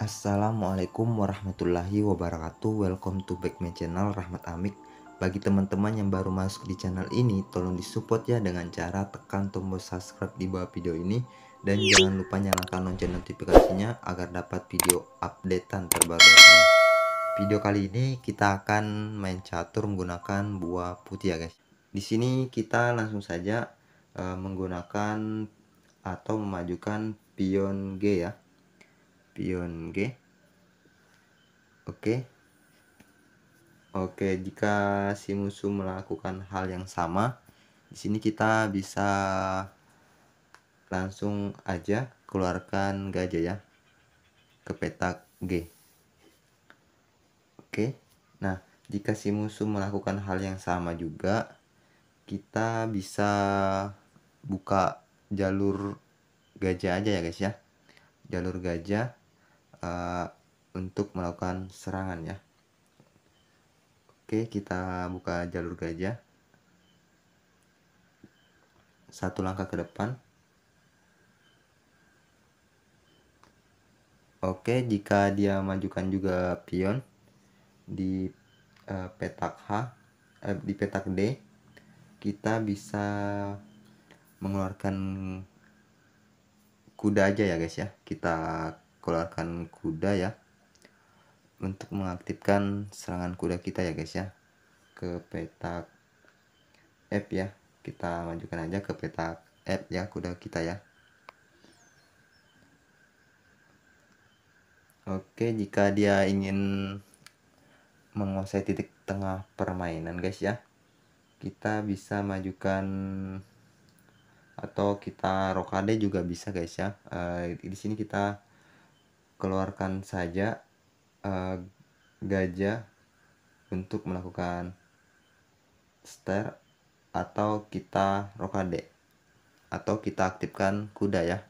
Assalamualaikum warahmatullahi wabarakatuh. Welcome to back my channel Rahmat Amik. Bagi teman-teman yang baru masuk di channel ini, tolong disupport ya dengan cara tekan tombol subscribe di bawah video ini. Dan jangan lupa nyalakan lonceng notifikasinya agar dapat video updatean terbaru dari saya. Video kali ini kita akan main catur menggunakan buah putih ya guys. Di sini kita langsung saja menggunakan atau memajukan pion G ya. Pion G. Oke, jika si musuh melakukan hal yang sama, di sini kita bisa langsung aja keluarkan gajah ya ke petak G. Oke. Nah, jika si musuh melakukan hal yang sama juga, kita bisa buka jalur gajah aja ya guys ya. Jalur gajah untuk melakukan serangan ya. Oke, kita buka jalur gajah. Satu langkah ke depan. Oke, jika dia majukan juga pion di petak di petak D, kita bisa mengeluarkan kuda aja ya guys ya. Kita keluarkan kuda ya untuk mengaktifkan serangan kuda kita ya guys ya ke petak F ya. Kita majukan aja ke petak F ya kuda kita ya. Oke, jika dia ingin menguasai titik tengah permainan guys ya, kita bisa majukan atau kita rokade juga bisa guys ya. Di sini kita keluarkan saja gajah untuk melakukan stir atau kita rokade atau kita aktifkan kuda ya.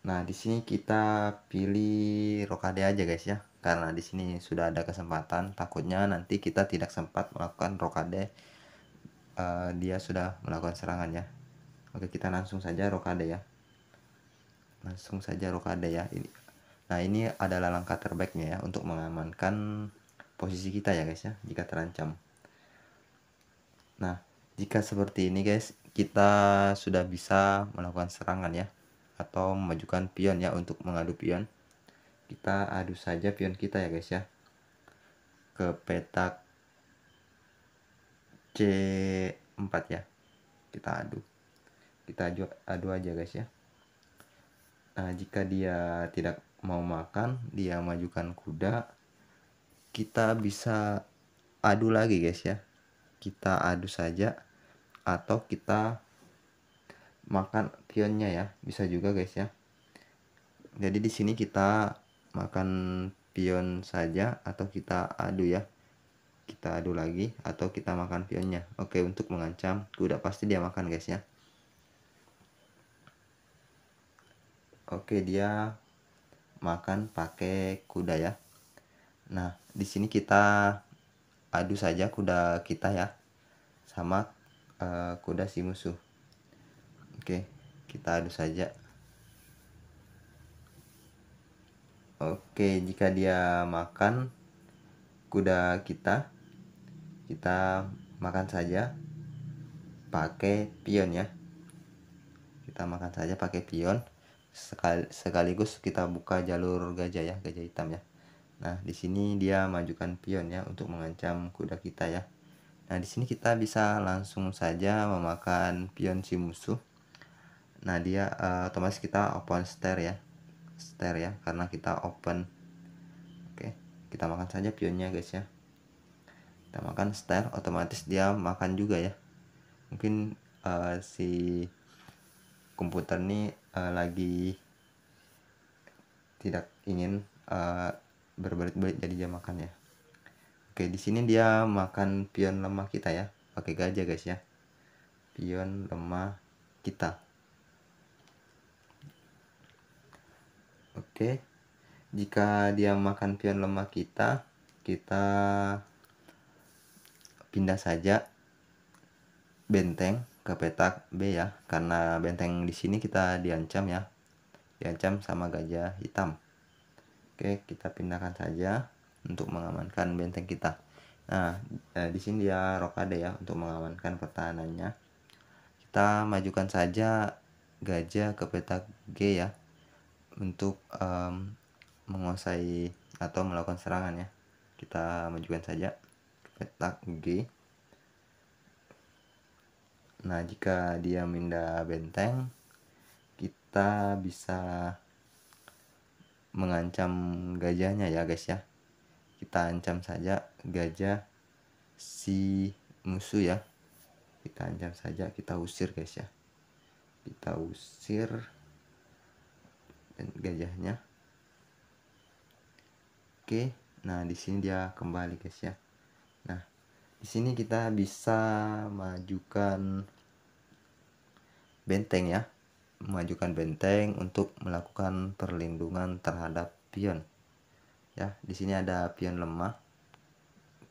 Nah, di sini kita pilih rokade aja guys ya, karena di sini sudah ada kesempatan. Takutnya nanti kita tidak sempat melakukan rokade, dia sudah melakukan serangan ya. Oke, kita langsung saja rokade ya. Langsung saja rokade ya. Nah, ini adalah langkah terbaiknya ya untuk mengamankan posisi kita ya guys ya jika terancam. Nah, jika seperti ini guys, kita sudah bisa melakukan serangan ya atau memajukan pion ya untuk mengadu pion. Kita adu saja pion kita ya guys ya ke petak C4 ya. Kita adu aja guys ya. Nah, jika dia tidak mau makan, dia majukan kuda, kita bisa adu lagi guys ya. Kita adu saja atau kita makan pionnya ya, bisa juga guys ya. Jadi di sini kita makan pion saja atau kita adu ya. Kita adu lagi atau kita makan pionnya. Oke, untuk mengancam kuda pasti dia makan guys ya. Oke, dia makan pakai kuda ya. Nah, di sini kita adu saja kuda kita ya sama kuda si musuh. Oke, kita adu saja. Oke, jika dia makan kuda kita makan saja pakai pion ya. Kita makan saja pakai pion. Sekaligus kita buka jalur gajah ya, gajah hitam ya. Nah, di sini dia majukan pion ya untuk mengancam kuda kita ya. Nah, di sini kita bisa langsung saja memakan pion si musuh. Nah, dia otomatis kita open stir ya. Stir ya, karena kita open. Oke, kita makan saja pionnya guys ya. Kita makan stir, otomatis dia makan juga ya. Mungkin si komputer ini lagi tidak ingin berbelit-belit, jadi dia makan ya. Oke, di sini dia makan pion lemah kita ya, pakai gajah guys ya. Pion lemah kita. Oke, jika dia makan pion lemah kita pindah saja benteng ke petak B ya, karena benteng di sini kita diancam ya, diancam sama gajah hitam. Oke, kita pindahkan saja untuk mengamankan benteng kita. Nah, di sini dia rokade ya untuk mengamankan pertahanannya. Kita majukan saja gajah ke petak G ya untuk menguasai atau melakukan serangan ya. Kita majukan saja ke petak G. Nah, jika dia mindah benteng, kita bisa mengancam gajahnya ya guys ya. Kita ancam saja gajah si musuh ya. Kita ancam saja, kita usir guys ya. Kita usir gajahnya. Oke, nah di sini dia kembali guys ya. Nah, di sini kita bisa majukan benteng ya. Memajukan benteng untuk melakukan perlindungan terhadap pion. Ya, di sini ada pion lemah.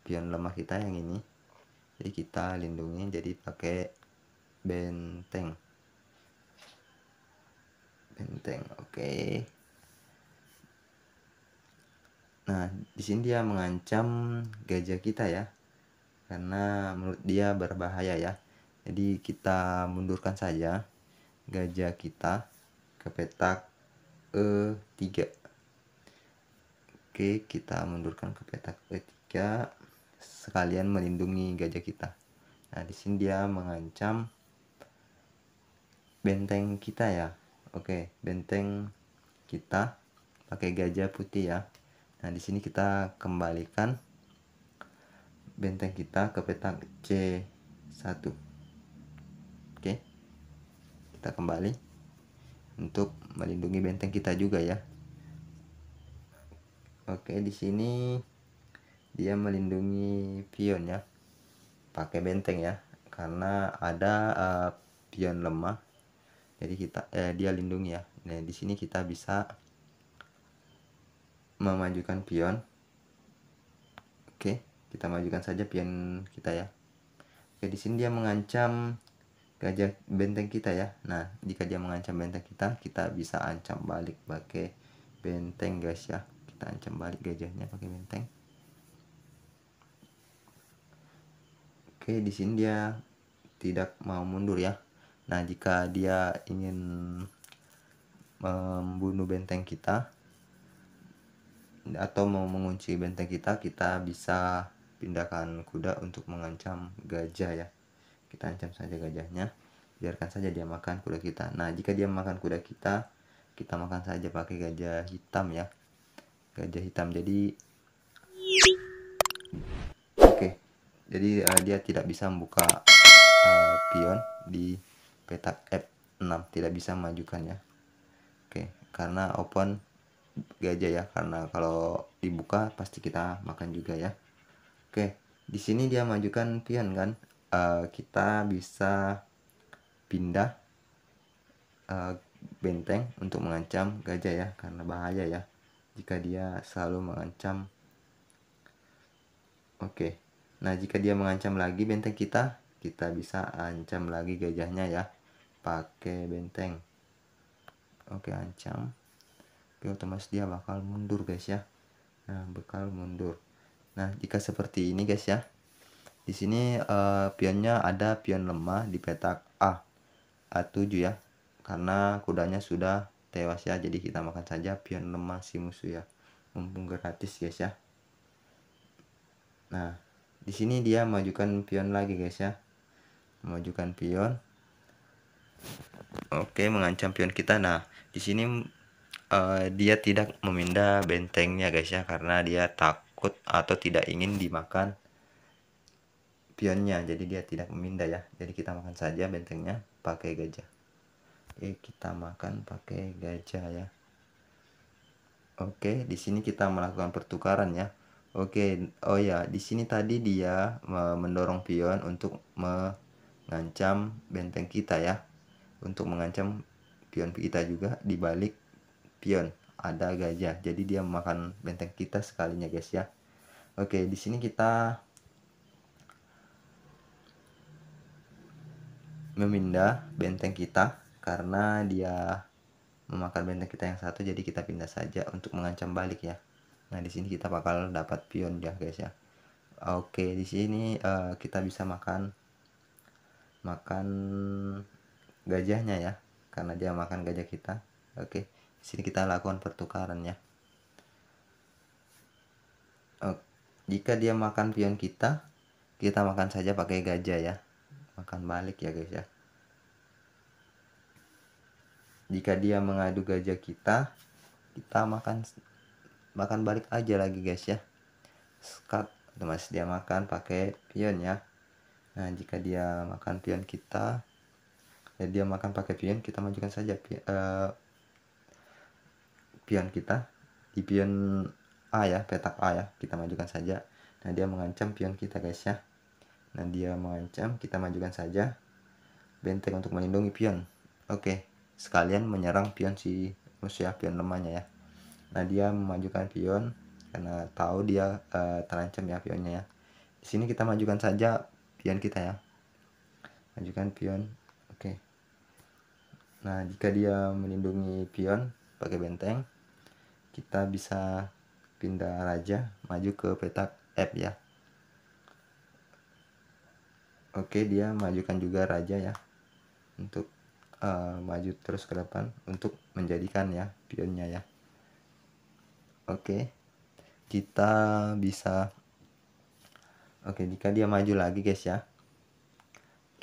Pion lemah kita yang ini. Jadi kita lindungi jadi pakai benteng. Benteng, oke. Nah, di sini dia mengancam gajah kita ya. Karena menurut dia berbahaya ya. Jadi kita mundurkan saja gajah kita ke petak E3. Oke, kita mundurkan ke petak E3 sekalian melindungi gajah kita. Nah, di sini dia mengancam benteng kita ya. Oke, benteng kita pakai gajah putih ya. Nah, di sini kita kembalikan benteng kita ke petak C1. Oke. Kita kembali untuk melindungi benteng kita juga ya. Oke, di sini dia melindungi pion ya. Pakai benteng ya. Karena ada pion lemah. Jadi kita dia lindungi ya. Nah, di sini kita bisa memajukan pion. Oke, kita majukan saja pion kita ya. Oke, di sini dia mengancam gajah benteng kita ya. Nah, jika dia mengancam benteng kita, kita bisa ancam balik pakai benteng guys ya. Kita ancam balik gajahnya pakai benteng. Oke, di sini dia tidak mau mundur ya. Nah, jika dia ingin membunuh benteng kita atau mau mengunci benteng kita, kita bisa pindahkan kuda untuk mengancam gajah ya. Kita ancam saja gajahnya, biarkan saja dia makan kuda kita. Nah, jika dia makan kuda kita, kita makan saja pakai gajah hitam ya. Gajah hitam. Jadi oke. Jadi dia tidak bisa membuka pion di petak F6, tidak bisa memajukan ya. Oke, karena open gajah ya, karena kalau dibuka pasti kita makan juga ya. Oke, di sini dia majukan pion kan. Kita bisa pindah benteng untuk mengancam gajah ya, karena bahaya ya jika dia selalu mengancam. Oke, nah jika dia mengancam lagi benteng kita, kita bisa ancam lagi gajahnya ya pakai benteng. Oke, ancam. Oke, otomatis dia bakal mundur guys ya. Nah, bakal mundur. Nah, jika seperti ini guys ya, di sini pionnya ada pion lemah di petak A7 ya, karena kudanya sudah tewas ya. Jadi kita makan saja pion lemah si musuh ya, mumpung gratis guys ya. Nah, di sini dia majukan pion lagi guys ya, memajukan pion. Oke, mengancam pion kita. Nah, di sini dia tidak memindah bentengnya guys ya, karena dia takut atau tidak ingin dimakan pionnya. Jadi dia tidak memindah ya. Jadi kita makan saja bentengnya pakai gajah. Oke, kita makan pakai gajah ya. Oke, di sini kita melakukan pertukaran ya. Oke, oh ya, di sini tadi dia mendorong pion untuk mengancam benteng kita ya. Untuk mengancam pion kita juga, di balik pion ada gajah. Jadi dia memakan benteng kita sekalinya guys ya. Oke, di sini kita memindah benteng kita karena dia memakan benteng kita yang satu, jadi kita pindah saja untuk mengancam balik ya. Nah di sini kita bakal dapat pion ya guys ya. Oke, di sini kita bisa makan gajahnya ya, karena dia makan gajah kita. Oke, di sini kita lakukan pertukaran ya. Jika dia makan pion kita makan saja pakai gajah ya, makan balik ya guys ya. Jika dia mengadu gajah kita makan balik aja lagi guys ya. Skat, otomatis dia makan pakai pion ya. Nah jika dia makan pion kita, dia makan pakai pion, kita majukan saja pion kita di pion A ya, petak A ya, kita majukan saja. Nah dia mengancam pion kita guys ya. Nah dia mengancam, kita majukan saja benteng untuk melindungi pion. Oke, sekalian menyerang pion si musuh ya, pion lemahnya ya. Nah dia memajukan pion karena tahu dia terancam ya pionnya ya. Di sini kita majukan saja pion kita ya, majukan pion. Oke. Nah jika dia melindungi pion pakai benteng, kita bisa pindah raja maju ke petak F ya. Oke, dia majukan juga raja ya untuk maju terus ke depan untuk menjadikan ya pionnya ya. Oke, kita bisa jika dia maju lagi guys ya,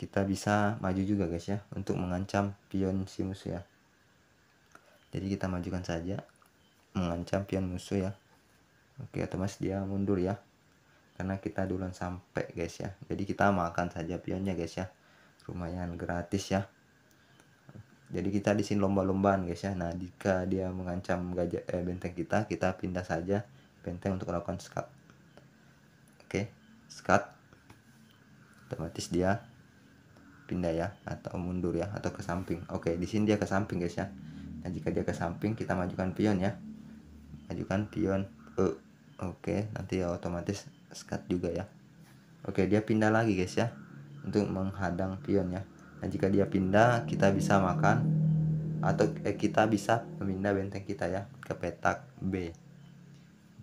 kita bisa maju juga guys ya untuk mengancam pion si musuh ya. Jadi kita majukan saja mengancam pion musuh ya. Oke, otomatis dia mundur ya, karena kita duluan sampai guys ya. Jadi kita makan saja pionnya guys ya, lumayan gratis ya. Jadi kita di sini lomba-lombaan guys ya. Nah jika dia mengancam benteng kita pindah saja benteng untuk melakukan skat. Oke, skat, otomatis dia pindah ya, atau mundur ya, atau ke samping. Oke, di sini dia ke samping guys ya. Nah jika dia ke samping, kita majukan pion ya, majukan pion oke, nanti ya otomatis skat juga ya. Oke, dia pindah lagi guys ya untuk menghadang pion ya. Nah jika dia pindah, kita bisa makan atau kita bisa memindah benteng kita ya ke petak B.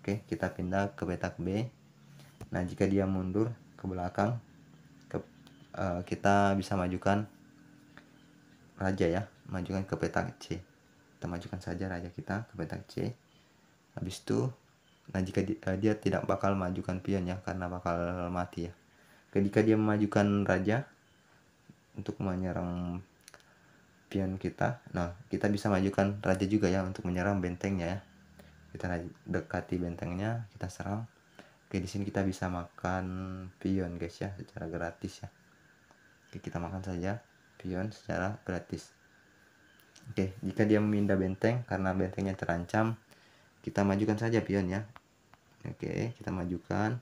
Oke, kita pindah ke petak B. Nah jika dia mundur ke belakang, kita bisa majukan raja ya, majukan ke petak C. Kita majukan saja raja kita ke petak C. Habis itu, nah jika dia tidak bakal majukan pion ya, karena bakal mati ya. Ketika dia memajukan raja untuk menyerang pion kita, nah kita bisa majukan raja juga ya untuk menyerang bentengnya ya. Kita dekati bentengnya, kita serang. Oke, di sini kita bisa makan pion guys ya, secara gratis ya. Oke, kita makan saja pion secara gratis. Oke, jika dia memindah benteng karena bentengnya terancam, kita majukan saja pion ya. Oke, kita majukan.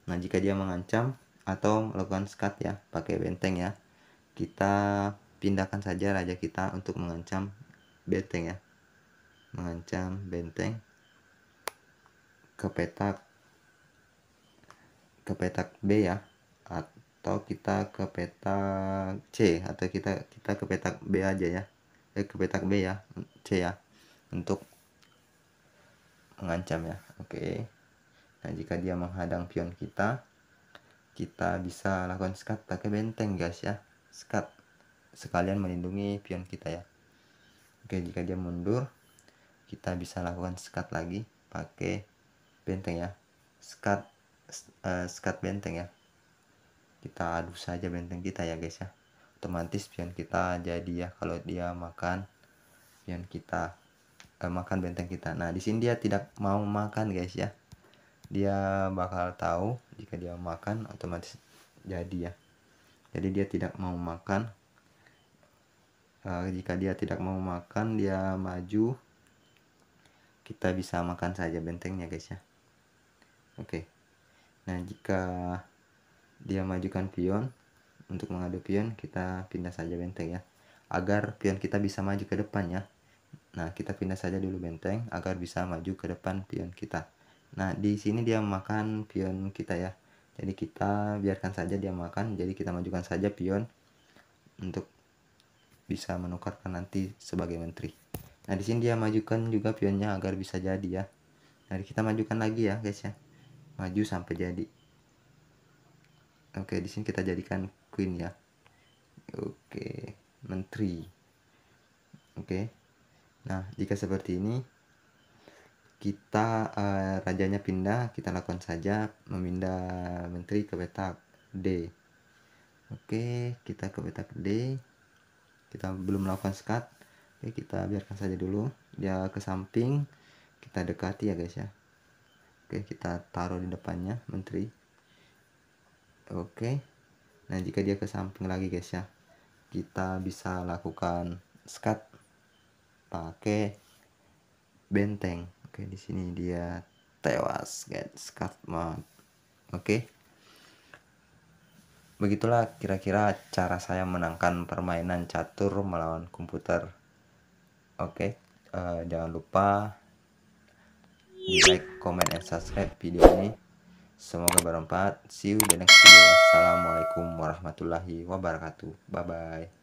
Nah jika dia mengancam atau melakukan skat ya pakai benteng ya, kita pindahkan saja raja kita untuk mengancam benteng ya, mengancam benteng ke petak B ya, atau kita ke petak C, atau kita ke petak B aja ya, ke petak B ya, C ya, untuk mengancam ya. Oke, nah jika dia menghadang pion kita bisa lakukan skat pakai benteng guys ya, skat sekalian melindungi pion kita ya. Oke, jika dia mundur, kita bisa lakukan skat lagi pakai benteng ya, skat benteng ya. Kita adu saja benteng kita ya guys ya, otomatis pion kita jadi ya kalau dia makan pion kita, makan benteng kita. Nah di sini dia tidak mau makan guys ya, dia bakal tahu jika dia makan otomatis jadi ya. Jadi dia tidak mau makan. Jika dia tidak mau makan, dia maju, kita bisa makan saja bentengnya guys ya. Oke, nah jika dia majukan pion untuk mengadu pion, kita pindah saja benteng ya, agar pion kita bisa maju ke depan ya. Nah kita pindah saja dulu benteng agar bisa maju ke depan pion kita. Nah di sini dia makan pion kita ya, jadi kita biarkan saja dia makan. Jadi kita majukan saja pion untuk bisa menukarkan nanti sebagai menteri. Nah di sini dia majukan juga pionnya agar bisa jadi ya. Nah kita majukan lagi ya guys ya, maju sampai jadi. Oke, di sini kita jadikan queen ya. Oke, menteri. Oke, nah jika seperti ini kita rajanya pindah, kita lakukan saja memindah menteri ke petak D. Oke, kita ke petak D. Kita belum melakukan skat. Oke, kita biarkan saja dulu dia ke samping, kita dekati ya guys ya. Oke, kita taruh di depannya menteri. Oke, nah jika dia ke samping lagi guys ya, kita bisa lakukan skat pakai benteng. Oke, di sini dia tewas guys, skat mode. Oke, begitulah kira-kira cara saya menangkan permainan catur melawan komputer. Oke, jangan lupa di like, comment, and subscribe video ini. Semoga bermanfaat. See you di next video. Assalamualaikum warahmatullahi wabarakatuh. Bye bye.